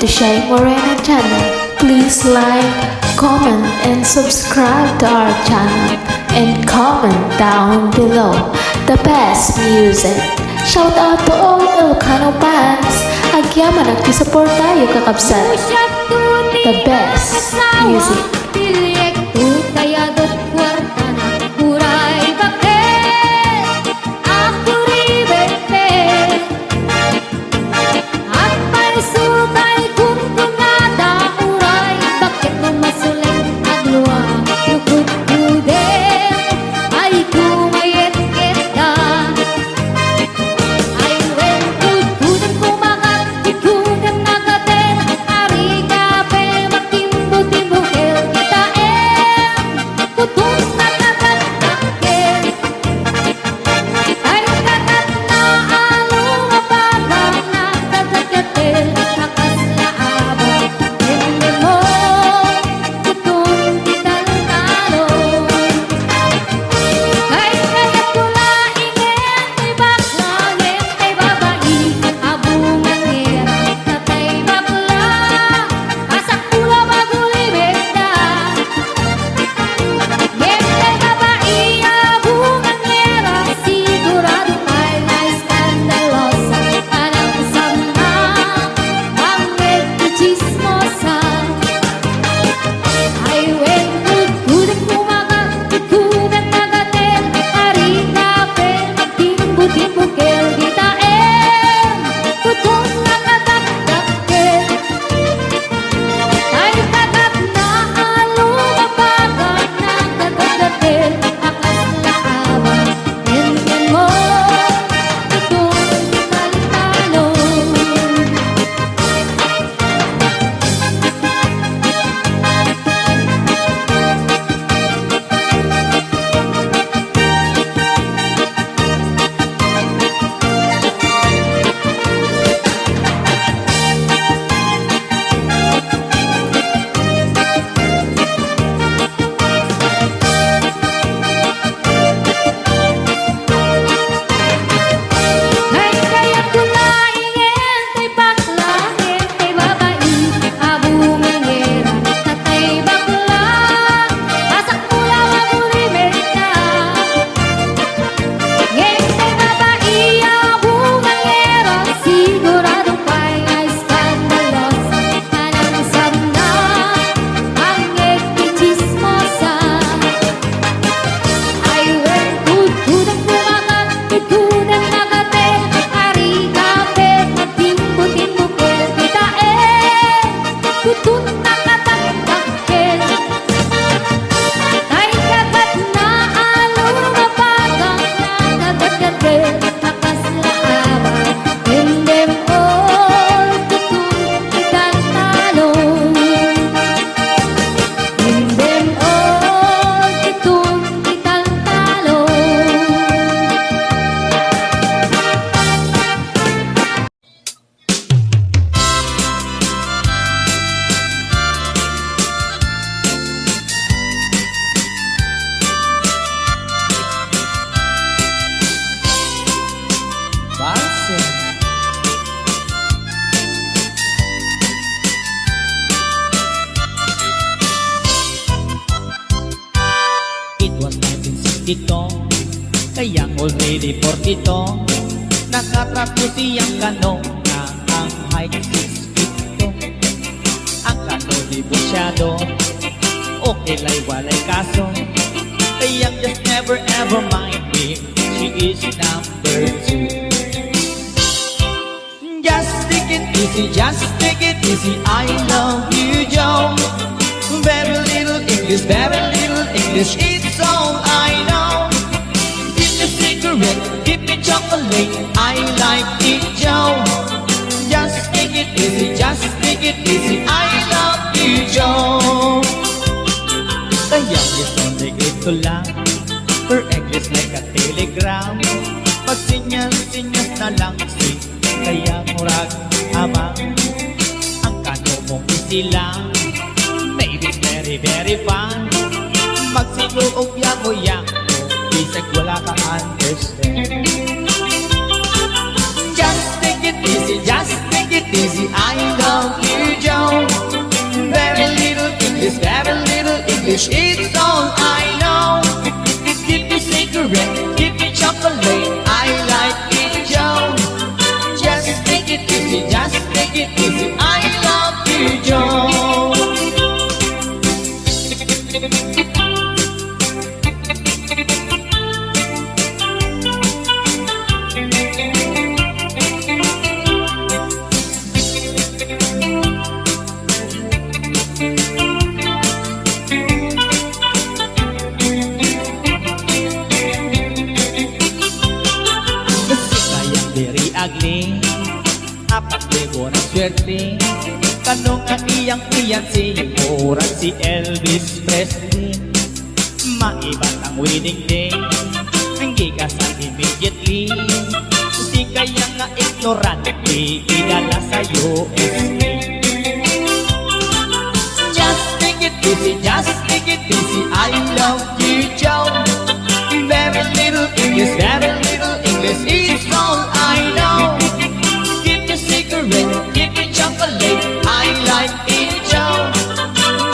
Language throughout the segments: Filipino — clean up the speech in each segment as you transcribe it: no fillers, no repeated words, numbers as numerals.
to Shai Morena channel. Please like, comment, and subscribe to our channel. And comment down below the best music. Shout out to all Ilocano fans. Agyaman nagtisupport tayo kakabsat. The best music. Dito, kaya already 42 nakatrato siyang kano na ang height 6 feet 2. Ang kano di busyado, okay lay walay kaso, kaya just never ever mind me, she is number 2. Just take it easy, just take it easy, I love you Joe. Very little English, it's all I know. Give me cigarette, give me chocolate, I like it, Joe. Just take it easy, just take it easy, I love you, Joe. Kaya ito ito lang, per English like a telegram. Pag sinyas na lang si, kaya murag amang. Ang kano mong isi lang, it's very, very fun. Magsigloog yang-uyang mo, bisag wala ka understand. Just take it easy, I love you take it easy. I love you, Joe. Very ugly, apat libo ng swerte. Kanong ang iyang fiancé, murag si Elvis Presley. Maibat ang wedding day, ang gikasan immediately. Di kaya nga ignorante, idala sa USA. Just take it easy, just take it easy. I love you, Joe. Very little English, very little English. It's all I know. Give me cigarette, give me chocolate. I like it, Joe.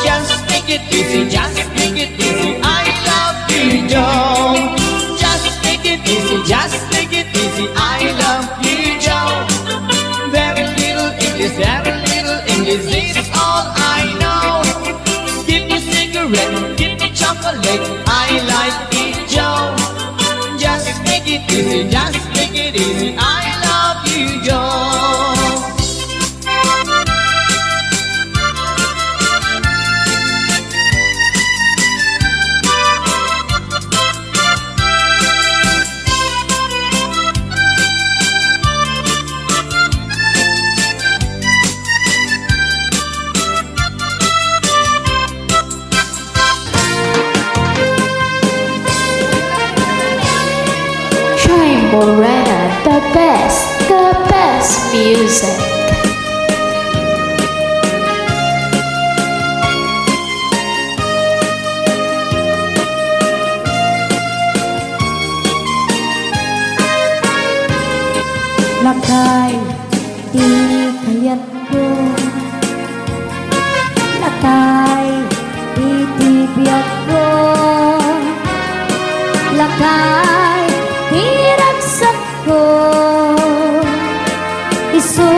Just take it easy, just take it easy. I love you, Joe. Just take it easy, just take it easy. I love you, Joe. Very little English, very little English. It's all I know. Give me cigarette, give me chocolate. I like it, Joe. Just take it easy, just take it easy. I love you, Joe. Shine Morena, the best music. Lakay, di kayat ko. Lakay, itibiyag ko. Lakay, hiragsak ko. Isu,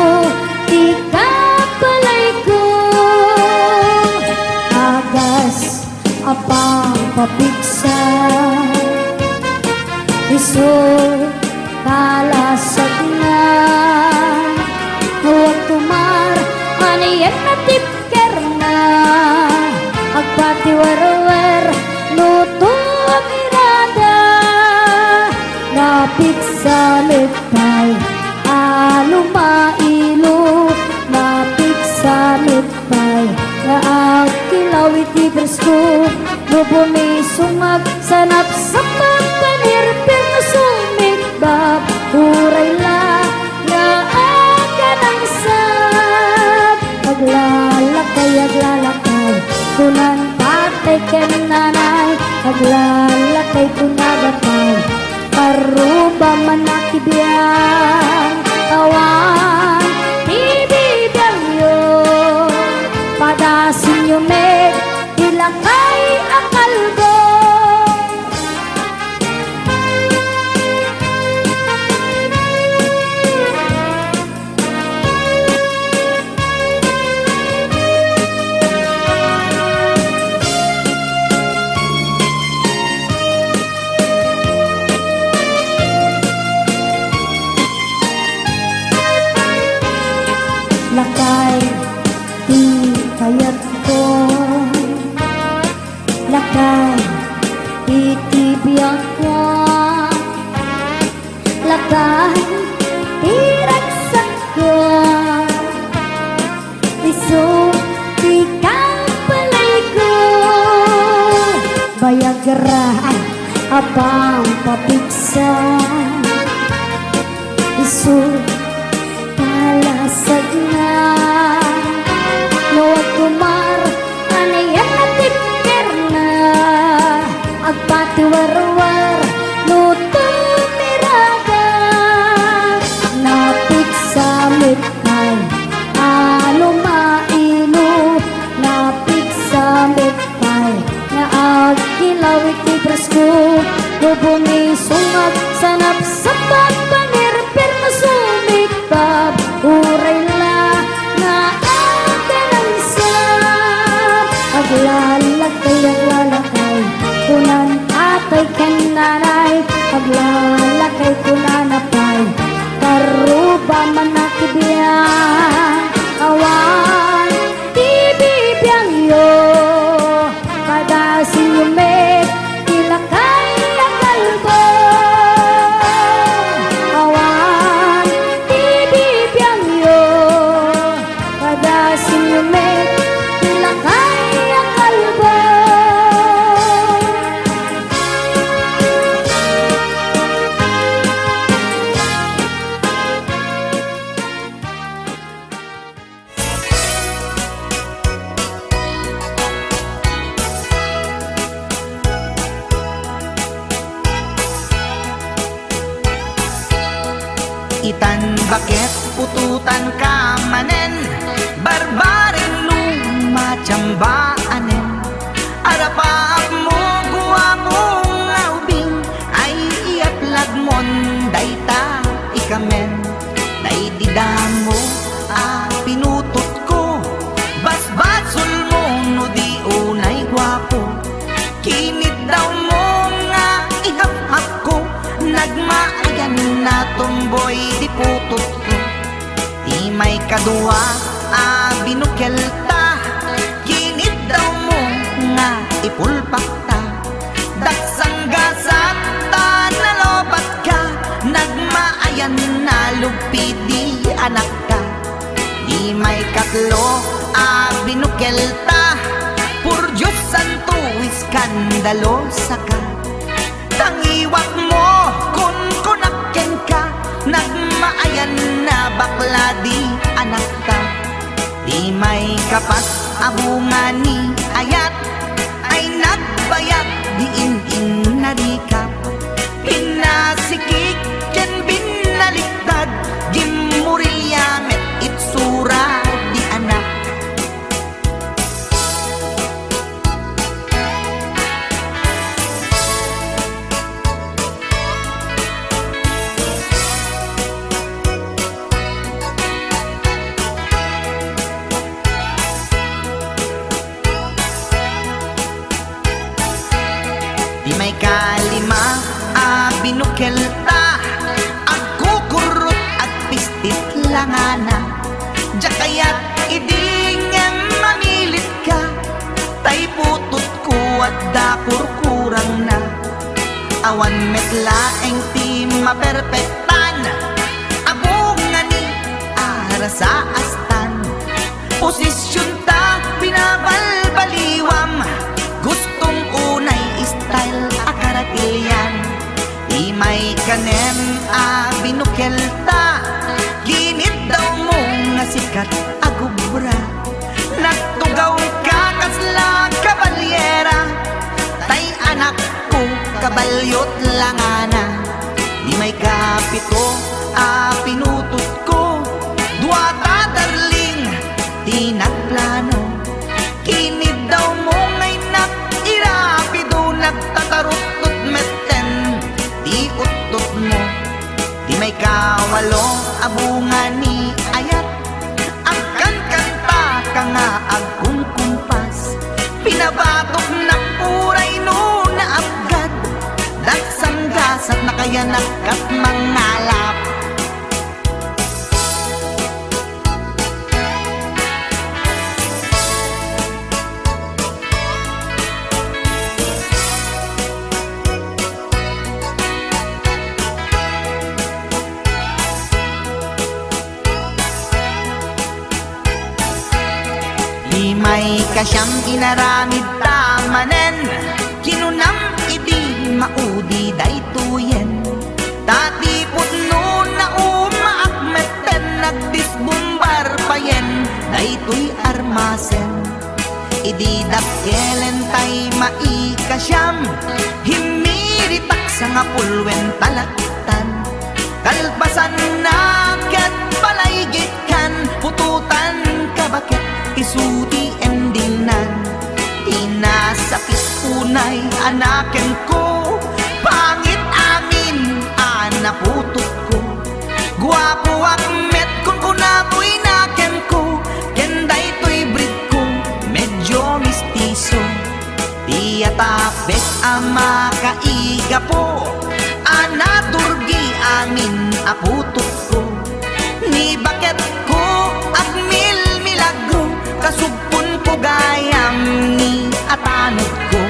di kapalay ko. Agas, apang papiksa. Isu, kalasag na. Huwag tumar, aniyan na tipker na. Agpatiwarwer, luto ang irada. Napit sa mitay, alumailo. Napit sa mitay, na agkilaw itibers ko. Lubumisungag, sanap sa pagpanirpin na sumikbab. Uray la, nga aga ng sab. Aglalakay, aglalakay, kunan patay ken nanay. Aglalakay, kunagatay, paruba manakibiyang. Kawan, ibibiyang yun. Padasin yung meg, ilakay ang kalbo. Lakay, di kayat ko. Lakay, itibiyang ko. Lakay, iragsak ko. Isu, di kapalay ko. Bayagrahan, abang papiksa. Isu, kalasag na. Huwag kumar, aniyan na tipker na. Agpatiwarwar, luto mirada. Napit sa mitay, alumailo. Napit sa mitay, na agkilaw itibras ko. Lubumisungag, sanap sa pagpanirpir na sumikbab. Uray la, Kay kananay paglalakay ko na napay karuba manakibiyang awan tibibiyang yo kada siyumek tilakay akalbo awan tibibiyang yo kada siyumek tilakay akalbo. Itan bakit pututan ka manen barbaring lumachambaanen arapaap mo guwapong aubing ay iaplag mon dayta ikamen day didamo pinutot ko basbasul mo no di unay guwapo kinit daw mo nga ihap-hap ko nagmaayan na tomboy di putot ko di may kadua binukelta kinit daw mo nga ipulpakta daksang gasat nalobat ka nagmaayan na lupit di anak ka di may katlo binukelta pur Diyos santo iskandalosa ka tangiwak mo kun kunakken ka nagmaayan na bakla di anak ka di may kapat abungani ayat ay nagbayat di narikap pinasikik ken binaliktad gimurilyamet itsura di anak. Di may kalima binukelta agkukurot at pistit langana jakayat idingem mamilit ka tay putot ko at dakurkurang na awan metlaeng ti maperpektan abungani ara sa astan posisyon ta pinabalbaliwam gustong unay style akaratilyan di may kanem binukelta ginit daw mo nga sikat agubra nagtugaw ka kasla kabalyera tay anak ko kabalyot langana di may kapito pinutot ko duwata darling di nagplano kinid daw mo ngay irapido nagtataruttot metten di uttot mo di may kawalo abungani ayat agkan kanta ka nga agkung kumpas pinabatok na puray no na abgad daksang gasat na kaya nagkat mangalap. Di may kasyang inaramid tamanen kinunam iti maudi daytoyen tati putno na umaakmeten nagdisbumbar payen daytoy armasen idi dakkelen tay maikasyam himiritak sa nga pulwen talaktan kalpasan na ket palaygit kan pututan kabakit isuti endingnan inasakit unay anaken ko pangit amin anaputot ko guwapo akmet kung kunapoy naken ko kenday to'y breed ko medyo mistiso di atapet ang makai gapo anaturgi amin aputok ko ni baket ko agmil milagro kasugpon ko gayam ni atanod ko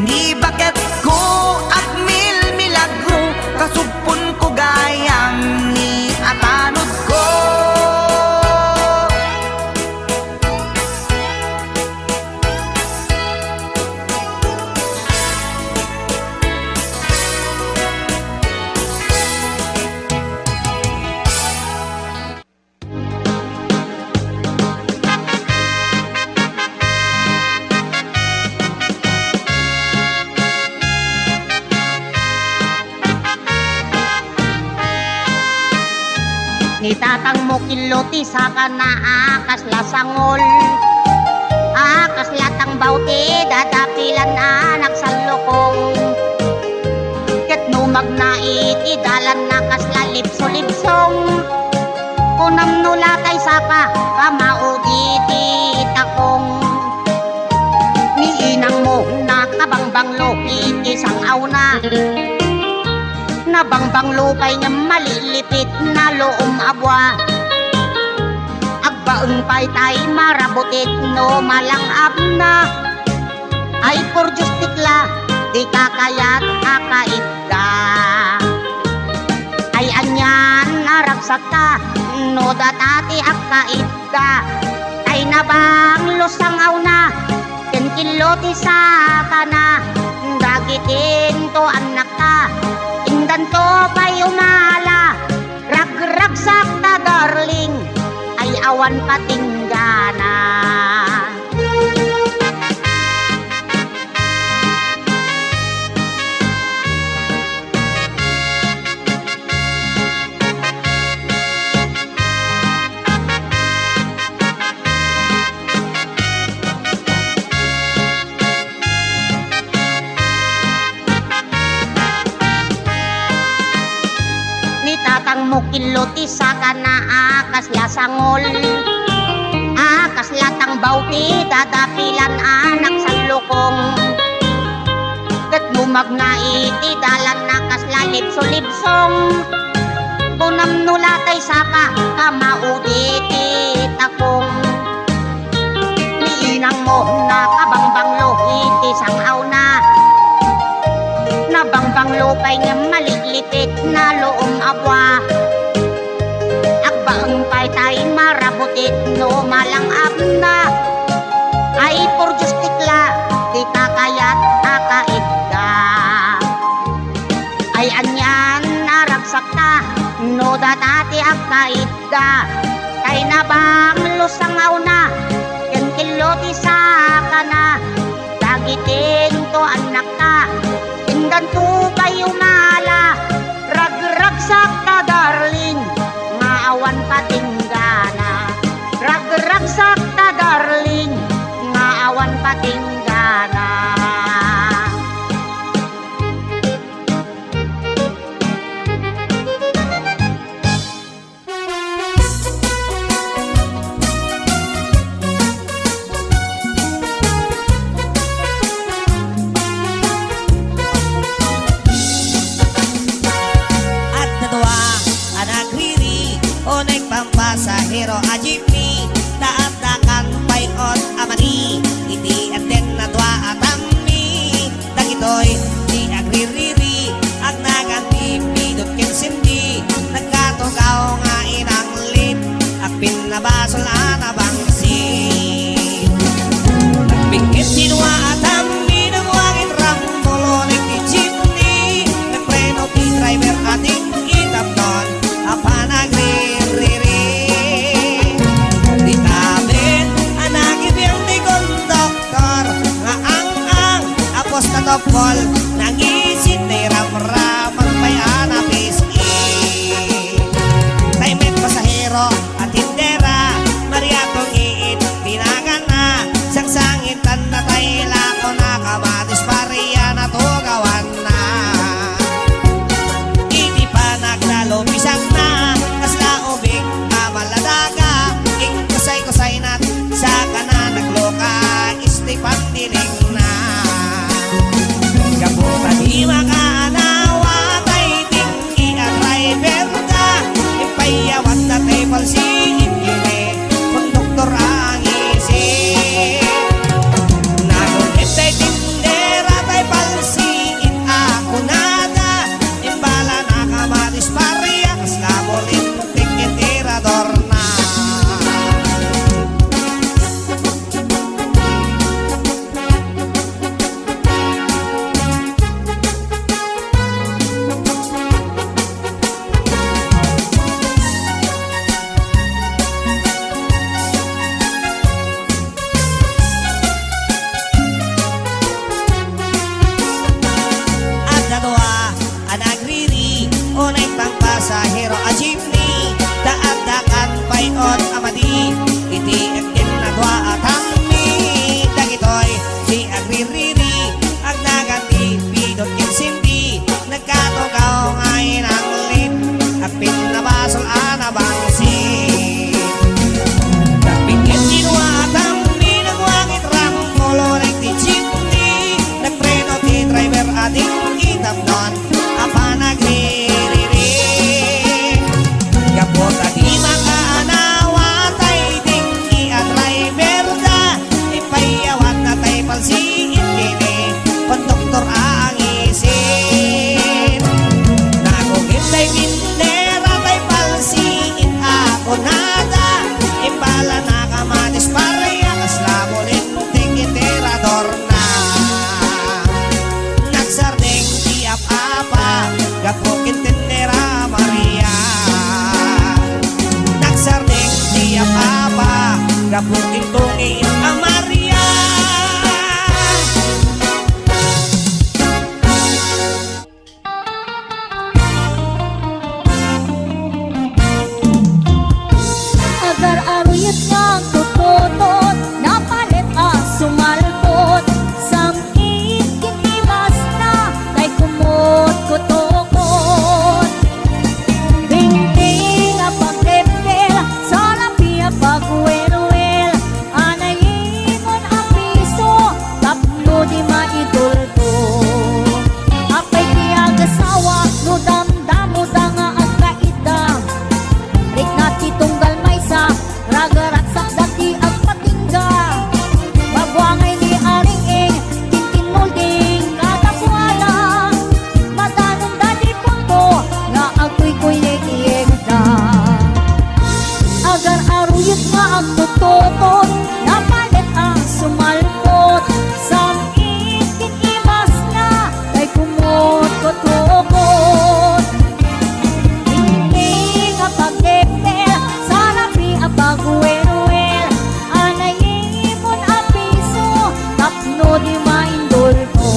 ni baket ko agmil milagro kasugpon ko gayam ni atanod ko. Ni tatang mo kiloti sa kana akas lasangol akas latang bauti dadapilan anak sa lukong ket numag na iti dalan nakas lalipso-lipsong kunam nulatay saka kamauditi takong ni inang mo nakabangbanglo iti sangaw na nabangbang lupay niya malilipit na loom abwa agbaeng paytay marabutit no malangab na ay por justikla di kakayat kakait ka ay anyan naragsak ka no datati akait ka ay nabang lusangaw na kenkiloti sa kana dagitin to anak ka indan to pa'y umala ragragsak na darling ay awan patinggana. Tatang mo kiloti sa kana akas lasangol akas latang bauti dadapilan anak sa lukong ket bumag na iti dalan nakas lalipso-lipsong kunam nulatay saka kamauditi takong ni inang mo nakabangbanglo iti sangaw na nabangbang lupay niya maliglipit na loong abwa agbaeng paytay marabutit no malangab na ay por justikla di kakayat kakait ka ay anyan naragsak ka no datati akait ka kay nabang lusangaw na kenkiloti sa kana dagitin to anak ka indan to pa'y umala ragragsak ka darling maawan patinggana ragragsak ka darling maawan patinggana. kapuking tungin ang Maria. Agar aruyat nga tututot, napalit sumalpot. Samit kinimas na, kay kumot kutokot. Bingting pagtepel, sa lapi pagwerwel. Anayingon ang piso, tapno di maidulto. Apay tiagasawa, no damdamo da nga agkaidam. Rik na titunggal may sa ragaratsak dati ang patingga. Magwangay ni aring tintinulding katapuala. Matanong dati punto nga ako'y kuyeg-iyeg na. Agar aruyot nga ang tututot, napalit ang sumalpot. Samit kinimas na, kay kumot kutukot. Hindi nga pagdepel, sa lapi pagwerwel. Anayimon ang piso, tapno di maindulto.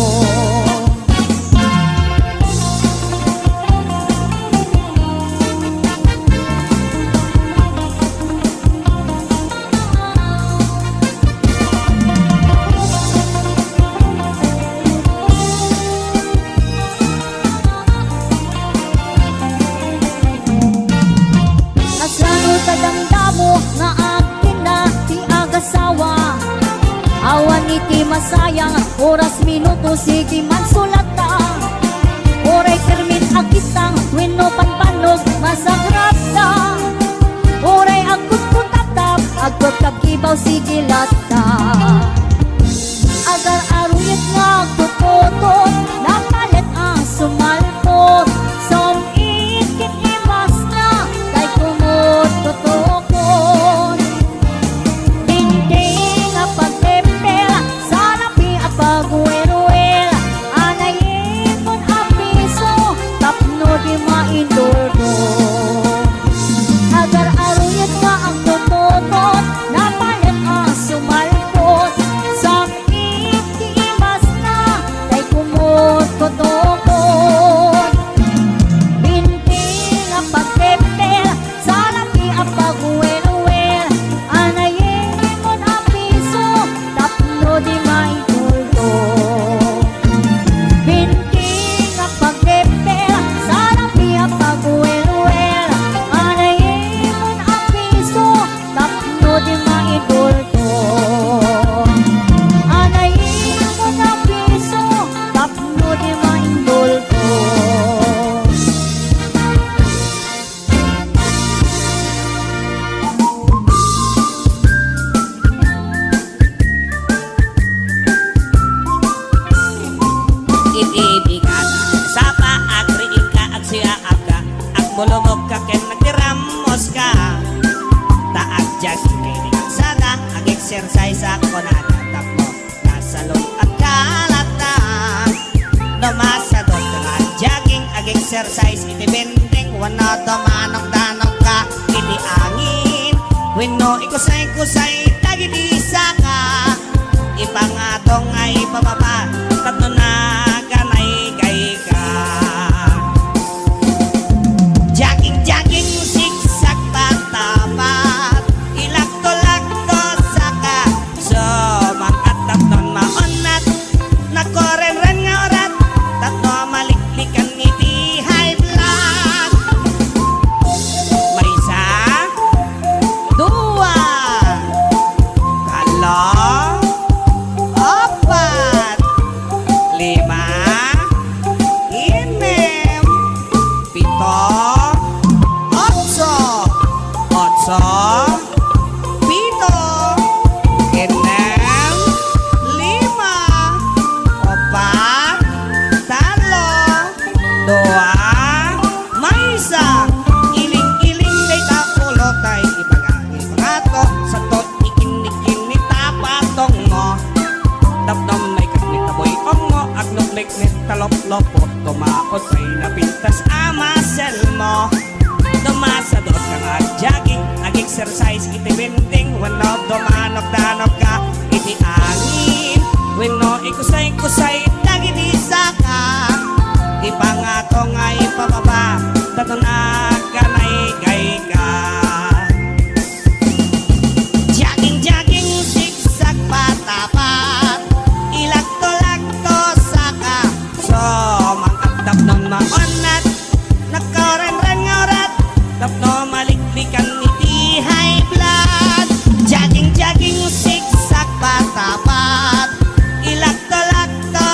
Aslano tadamdamo nga akin na ti agasawa. Awan iti masayang oras minuto sige man sulata. Oray termin akitang wenno panpanog masagrap ta. Oray agkut kutatap agkut kagibaw sige lata. Agar aruyat nga tututot, napalit ang sumalpot. Somit kinimas na, kay kumot kutukot. Hindi nga pagtempel, sa lapi pagwerwel. Anayimon ang piso, tapno di maindulto. Agar aruyat nga ang tututot, napalit ang sumalpot. Samit kiimas na, kay kumot kutukot. Binti nga pagtempel, sa lapi pagwerwel. Anayimon ang piso, tapno di maindulto. Binti nga pagtempel, sa lapi pagwerwel. Anayimon ang piso, tapno di maindulto. Anayimon ang piso, tapno di maindulto. Itibigan sa paagriin ka ag siya aga ag mulumog ka ken nagtiramos ka. Taag jag kini ang sada ag exercise ako na tatapno kasalong at kalata. Dumasadot ka nga jogging ag exercise iti bending wano dumanong-danong ka iti angin. Wenno ikusay-kusay tagidisa ka ipangatong ay pababa tatno na kanay kay ka. Jogging zigzag patapat ilakto-lakto saka so mangatap non maunat nakoren-ren nga orat tatno maliklikan iti high blood. May isa, dua, talo, apat, lima, inem, pito, otso, pito, inem, lima, opat, talo, dua, may isa, iling-iling day tapulo tay ibagato sa to ikin-ikin ni tapatong mo. Tapdam may kaknit na boy mo agnoklik ni talop-lopot tumaot may napintas amasel mo. Dumasadot ka nga jogging ag exercise iti bending Wano dumanok-danok ka iti angin. Wano ikusay-kusay nagidisa ka. Ipangato nga ipababa tatunag ka na igay ka. Jogging-jogging zigzag patapat ilagto-lagto saka. So mangkatap ng maonat nakarenren ngorat tapno maliklikan iti high blood. Jogging-jogging zigzag patapat ilagto-lagto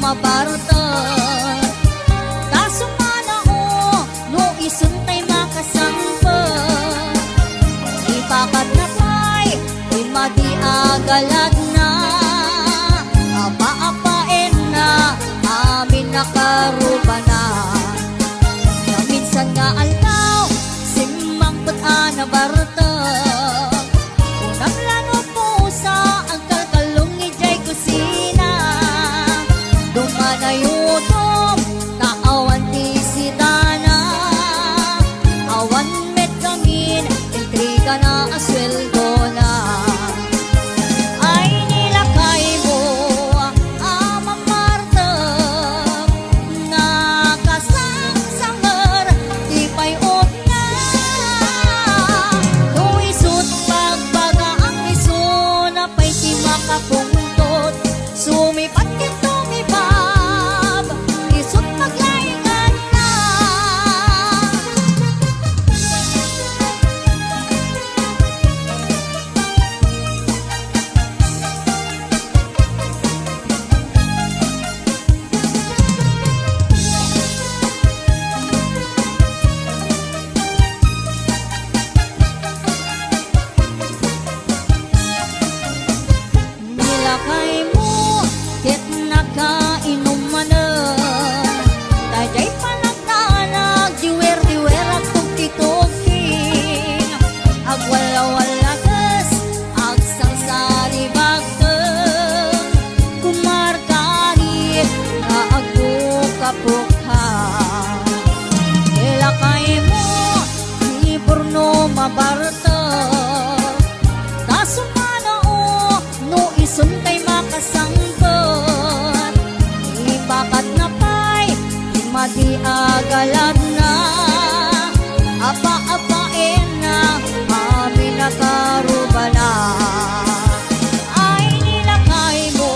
mabarta. Tasumana o no isuntay makasampa. Ipakat na pa'y imadi agalag na. Apa-apain na amin nakarubana. Na minsan nga altaw simang na barta. Unang lano po sa ang kalkalong ijay kusina. Dumanayutom na awan ti sitana. Awan met kamin, intriga na asweldo na. Ay nilakay mo amang Marta. Nakasangsangar, di pa'y na. Tuisot pagbaga ang iso na pa'y di makapungtot. Sumipat kin tumibab, isot maglaingan na. Nilakay mo, ket nakainom mana. Tajay panagdanag, diwer-diwer at tugti-tugting. Agwala-walagas, agsangsari bagteng. Kumarkari, na agpukapukha. Nilakay mo, di porno mabarta. Tasumana o no ison kay makasangkot. Ipakat na pa'y imadi agalag na. Apa-apain na amin nakarubana. Ay nilakay mo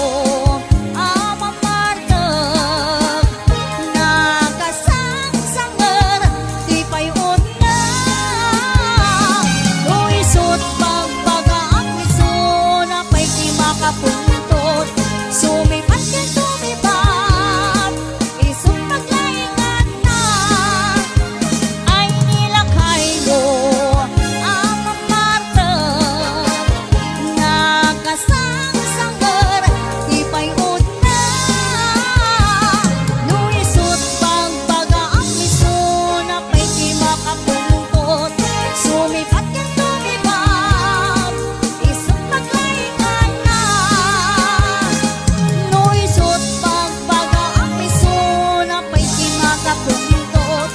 amang Marta. Nakasangsangar, di pa'y na. Luisot pagbaga ang iso na pa'y di makapuntot. Sumipat yan tumibab, isot maglaingan na. Ay nilakay mo amang Marta. Nakasangsangar, di pa'y na. Luisot pagbaga ang iso na pa'y di makapuntot. Sumipat yan tumibab, isot maglaingan na. Luisot pagbaga ang iso na pa'y di makapuntot.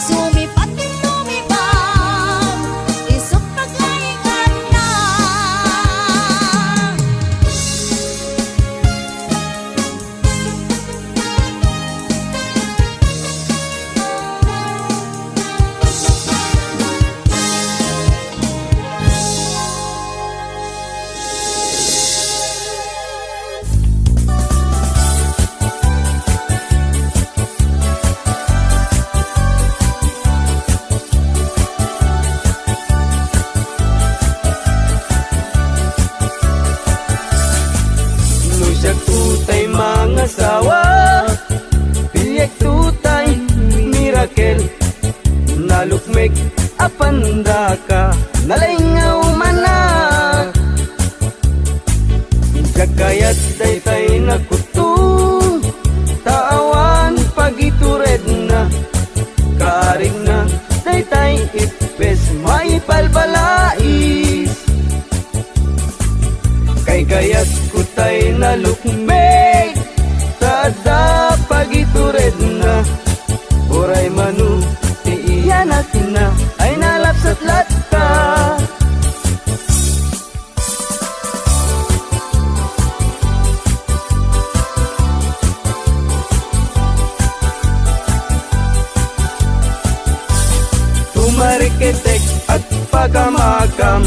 Sumipat yan tumibab, isot maglaingan na. Nusyak tutay mga sawa, pilyak tutay mirakel. Nalukmek apanda ka, nalingaw mana. Jagayat daytay nakuto, taawan pagitured na. Kaaring na daytay ipes, may palbalais. Kay gayat kutay na lukmek, tada pagitured na. Uray manu, iiyan natin na, ay nalapsat latka. Tumariketek at pagamakam,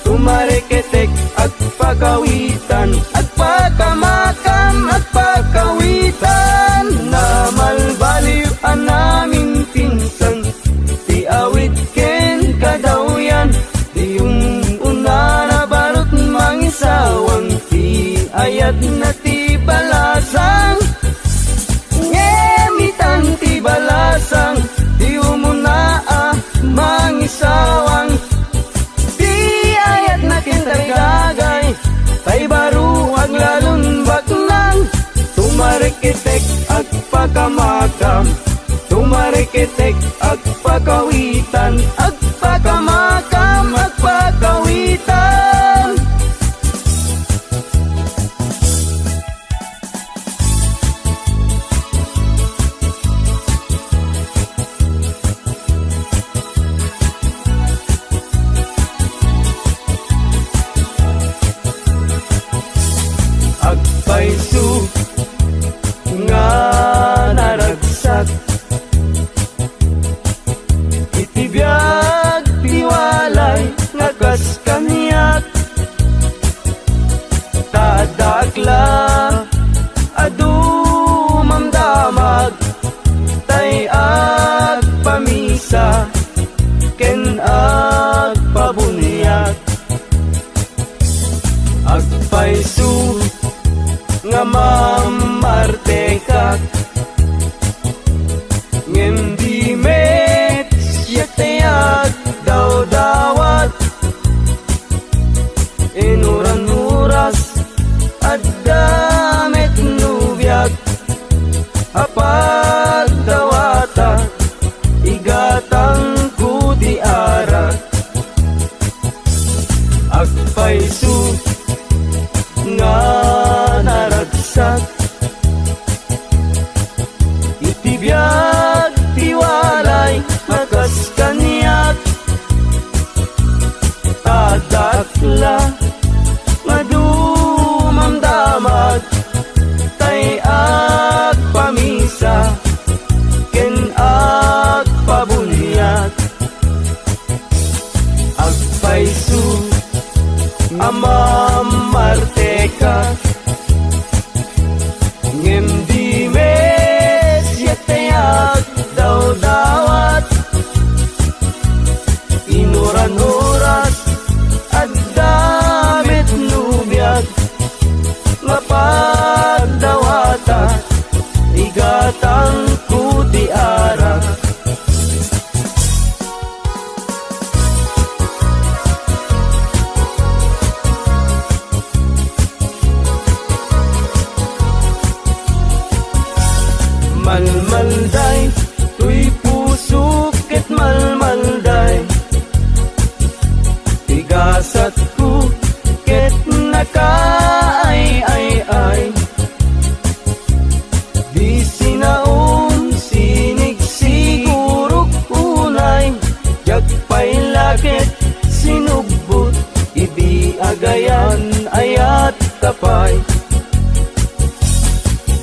tumariketek at pagawitan, at pagamakam at pagawitan. Na malbaliw ang naming pinsan, di awit ken kadawyan. Di yung una na barot mangisawang, di ayat na ti balasang. tumareketek ag pakawitan, ag pakamakam ag pakawitan. Agpaisu nga naragsak, itibiyag tiwalay nga kas kaniyak, tadakla adu mamdamag, tay ag pamisa ken ag pabunyag. Agpaisu nga mamartekak, ngem di met siyatayag daw dawat, inuran muras at damit nubiyag, apad dawata igatang kudi arat. Agpaisu nga naragsak, itibiyag tiwalay makas kaniyak, tadakla madumamdamag, tay ag pamisa ken ag pabunyag. Agpaisu amamarteka, ngem di mes yatayag daw dawat, inuran oras at damit nubiyag, mapagdawata igatang kuti ara. Malmalday, tuy puso ket malmalday, tigasat ko ket nakaay-ay-ay, di sinaon sinig sigurok unay, jagpay lakit sinugbot, idi agayan ayat tapay,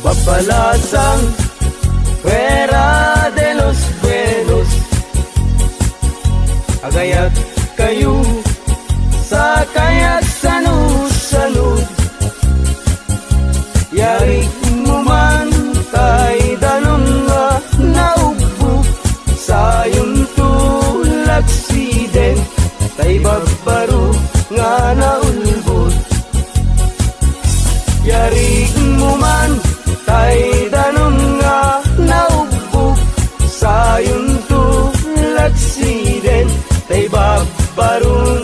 babalasang Fuera de los buenos, agayat kayo sa kayak sanud-sanud, yarik mo man tay danon nga naubog, sayon tulak siden tay babaro nga naulbot, yarik mo man tay danon nga naubog, sayon tulak siden tay babaro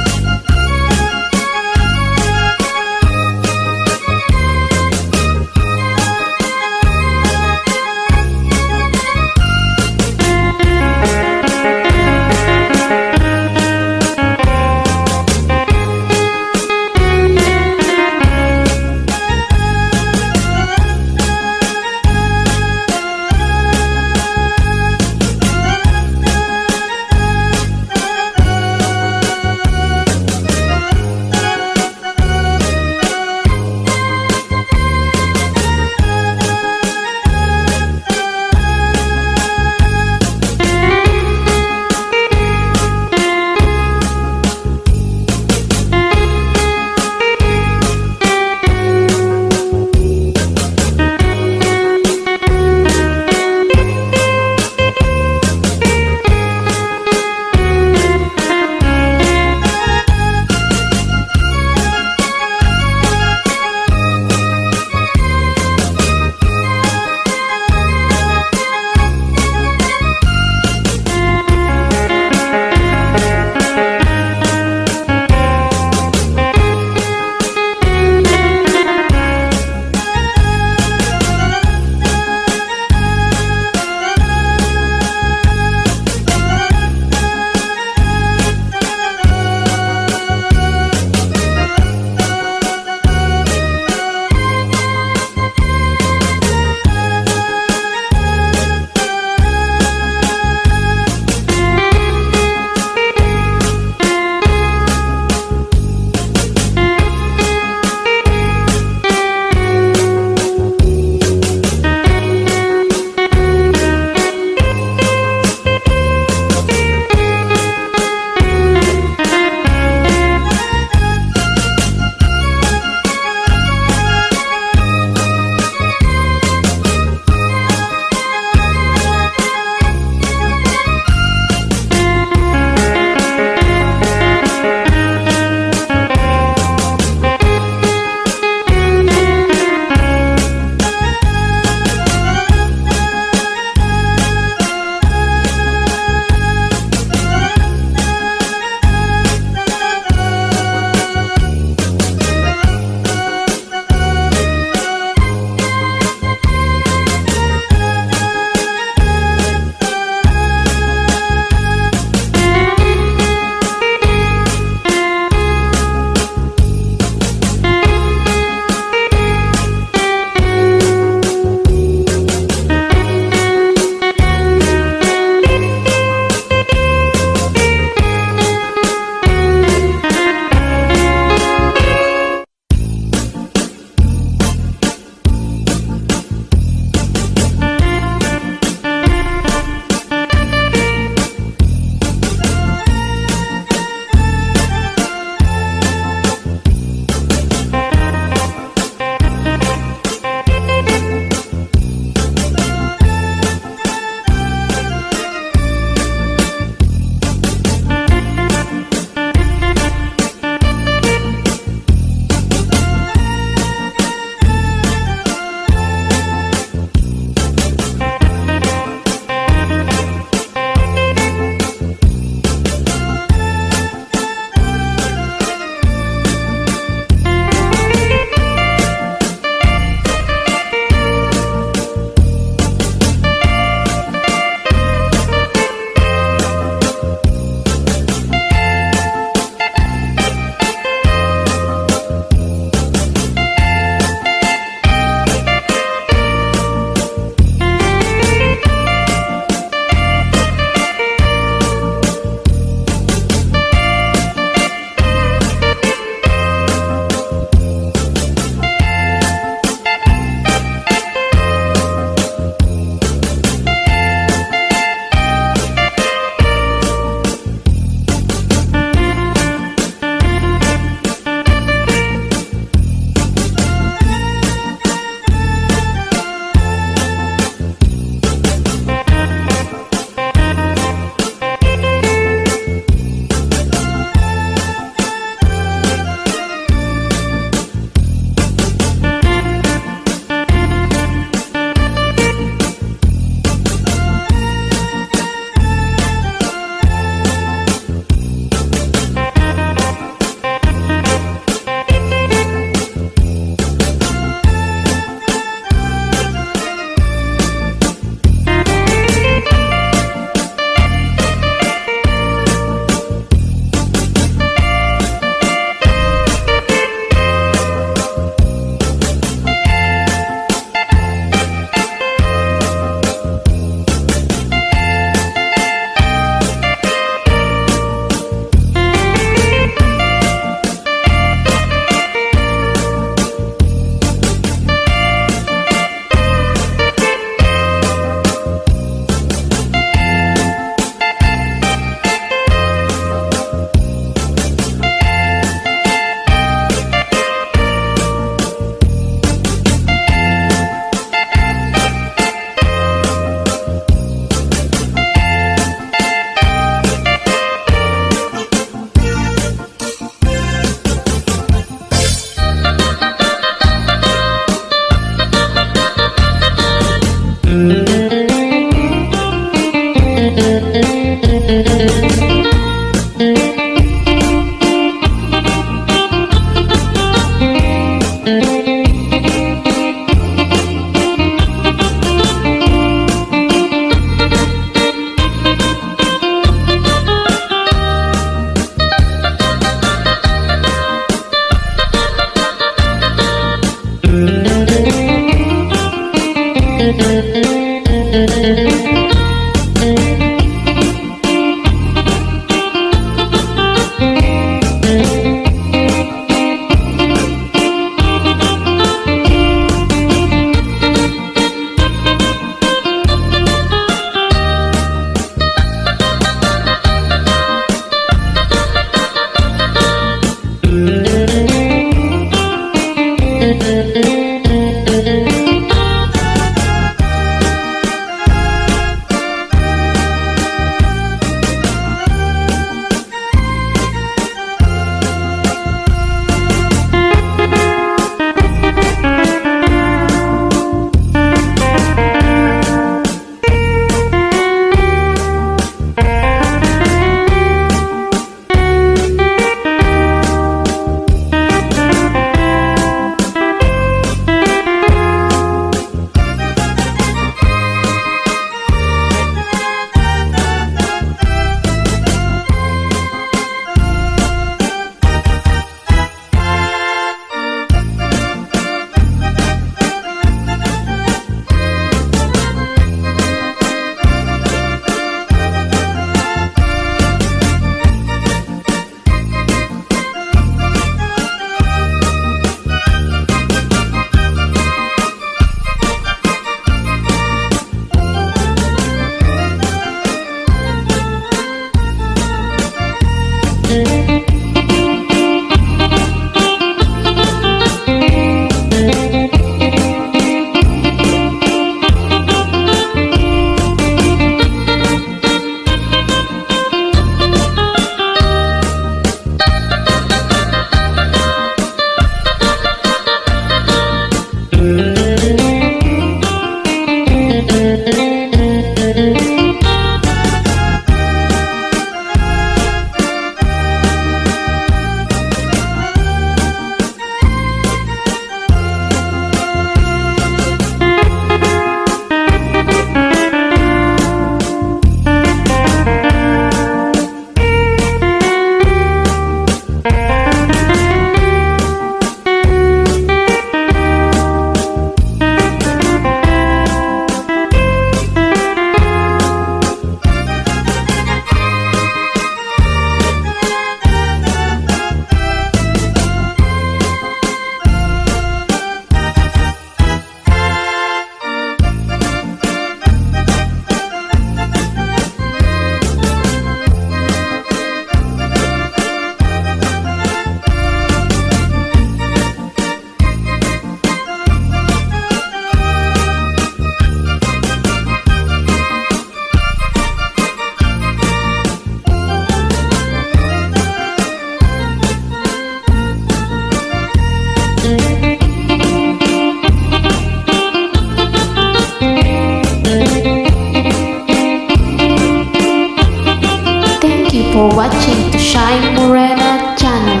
for watching to Shine Morena channel.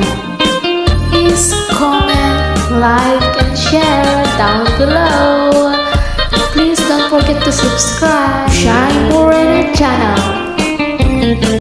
Please comment, like, and share down below. Please don't forget to subscribe Shine Morena channel.